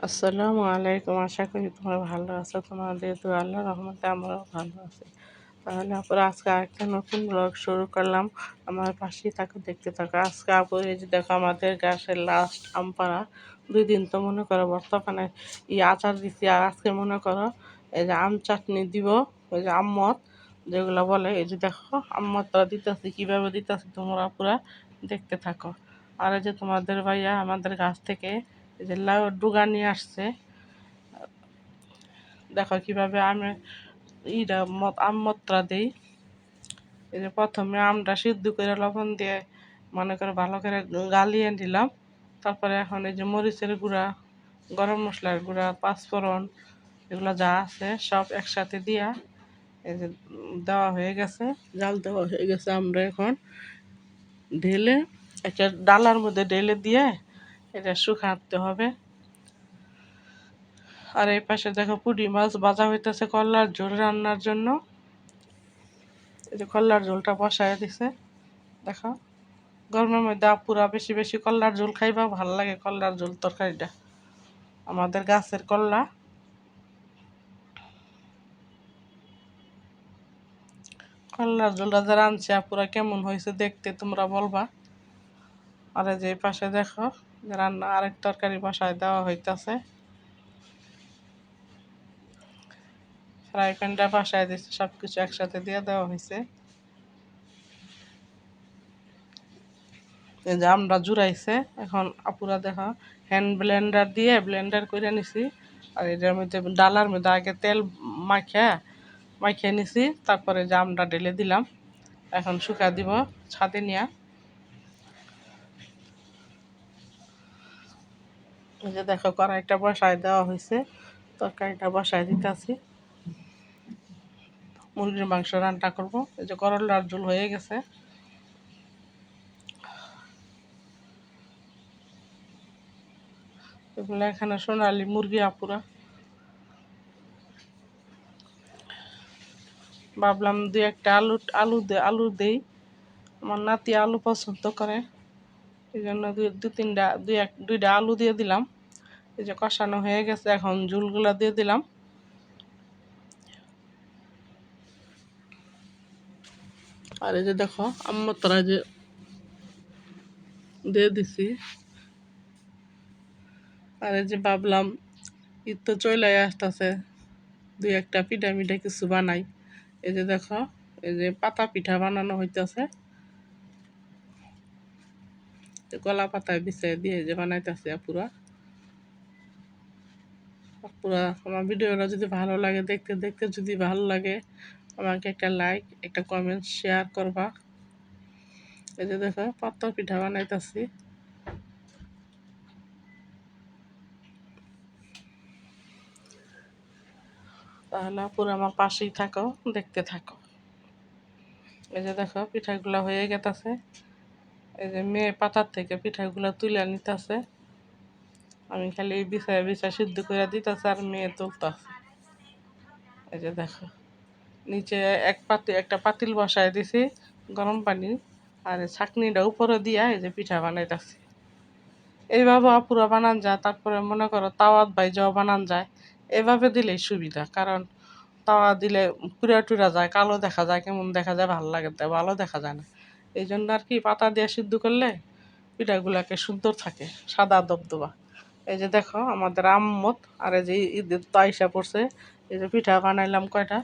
আসসালামু আলাইকুম। আশা করি তোমরা ভালো আছো। তোমাদের দোয়া আল্লাহর রহমতে আমরাও ভালো আছি। তাহলে আপুরা আজকে আরেকটা নতুন ব্লগ শুরু করলাম। আমার পাশেই থাকো, দেখতে থাকো। আজকে আপু এই যে দেখো আমাদের গাছের লাস্ট আম পাড়া। 2 দিন তো মনে করো বর্তমানে আচার দিচ্ছি, আর আজকে মনে করো এই যে আম চাটনি দিব, ওই যে আম্মত যেগুলো বলে। এই যে দেখো আম্মতটা দিতেছি, কীভাবে দিতেছি তোমরা পুরা দেখতে থাকো। আর এই যে তোমাদের ভাইয়া আমাদের গাছ থেকে এই যে লাউ ডুগা নিয়ে আসছে। দেখো কিভাবে আমি আমটা দিই। এই যে প্রথমে আমটা সিদ্ধ করে লবণ দিয়ে মনে করে ভালো করে গালিয়ে দিলাম। তারপরে এখন এই যে মরিচের গুঁড়া, গরম মশলার গুঁড়া, পাঁচফোড়ন এগুলো যা আছে সব একসাথে দিয়া এই যে দেওয়া হয়ে গেছে, জাল দেওয়া হয়ে গেছে। আমরা এখন ঢেলে একটা ডালার মধ্যে ঢেলে দিয়ে এটা শুকাতে হবে। আর এই পাশে দেখো পুঁটি মাছ ভাজা হইতেছে করলার ঝোল রান্নার জন্য। এই যে করলার ঝোলটা বসায় দিছে। দেখো গরমের মধ্যে আপুরা বেশি বেশি করলার ঝোল খাইবা, ভাল লাগে করলার ঝোল তরকারিটা। আমাদের গাছের করলা। করলার ঝোলটা যারা আনছে আপুরা কেমন হয়েছে দেখতে তোমরা বলবা। আর এই যে এই পাশে দেখো রান্না আরেক তরকারি বসায় দেওয়া হইতেছে। ফ্রাই প্যানটা বসায় দিচ্ছে, সব কিছু একসাথে দিয়ে দেওয়া হয়েছে। এই যে আমরা জুড়াইছে, এখন আপুরা দেখো হ্যান্ড ব্লেন্ডার দিয়ে ব্লেন্ডার করে নিছি। আর এটার মধ্যে ডালার মধ্যে আগে তেল মাখিয়ে নিছি, তারপরে যে আমরা ঢেলে দিলাম। এখন শুকা দিব ছাদে নিয়ে। এই যে দেখো কড়াইটা বসায় দেওয়া হয়েছে, তরকারিটা বসায় দিতেছি। মুরগির মাংস রান্না করবো। এই যে করলার ঝোল হয়ে গেছে। এগুলো এখানে সোনালি মুরগি আপুরা। ভাবলাম দুই একটা আলু দেই, আমার নাতি আলু পছন্দ করে, এই জন্য দুইটা আলু দিয়ে দিলাম। এই যে কষানো হয়ে গেছে, এখন ঝোলগুলা দিয়ে দিলাম। আর এই যে দেখো আম্মতরা যে দিয়ে দিছি। আর এই যে ভাবলাম ঈদ তো চলে আসতেছে, দুই একটা পিঠা মিঠা কিছু বানাই। এই যে দেখো এই যে পাতা পিঠা বানানো হইতেছে, কলা পাতায় বিছিয়ে দিয়ে যে বানাইতেছে পুরা। পুরা আমার ভিডিওটা যদি ভালো লাগে, দেখতে দেখতে যদি ভালো লাগে আমাকে একটা লাইক, একটা কমেন্ট, শেয়ার করবা। এই যে দেখো পাতা পিঠা বানাইতেছি। তাহলে পুরো আমার পাশেই থাকো, দেখতে থাকো। এই যে দেখো পিঠাগুলা হয়ে গেছে। এই যে মেয়ে পাতার থেকে পিঠাগুলা তুলে নিতেছে, আমি খালি বিছায় বিছায় সিদ্ধ করে দিতেছে আর মেয়ে তুলতেছে। এই যে দেখো নিচে একটা পাতিল বসায় দিছি গরম পানি, আর ছাকনিটা উপরে দিয়া এই যে পিঠা বানাইতেছি। এইভাবে পুরো বানান যায়। তারপরে মনে করো তাওয়াত ভাইজাও বানান যায়। এভাবে দিলেই সুবিধা, কারণ তাওয়া দিলে পুরা টুরা যায়, কালো দেখা যায়, কেমন দেখা যায়, ভালো লাগে, ভালো দেখা যায় না। এই জন্য আর কি পাতা দিয়ে সিদ্ধ করলে পিঠাগুলাকে সুন্দর থাকে, সাদা দবদবা। এই যে দেখো আমাদের আম্মত, আর এই যে ঈদের তো আইসা পড়ছে, এই যে পিঠা বানাইলাম কয়টা।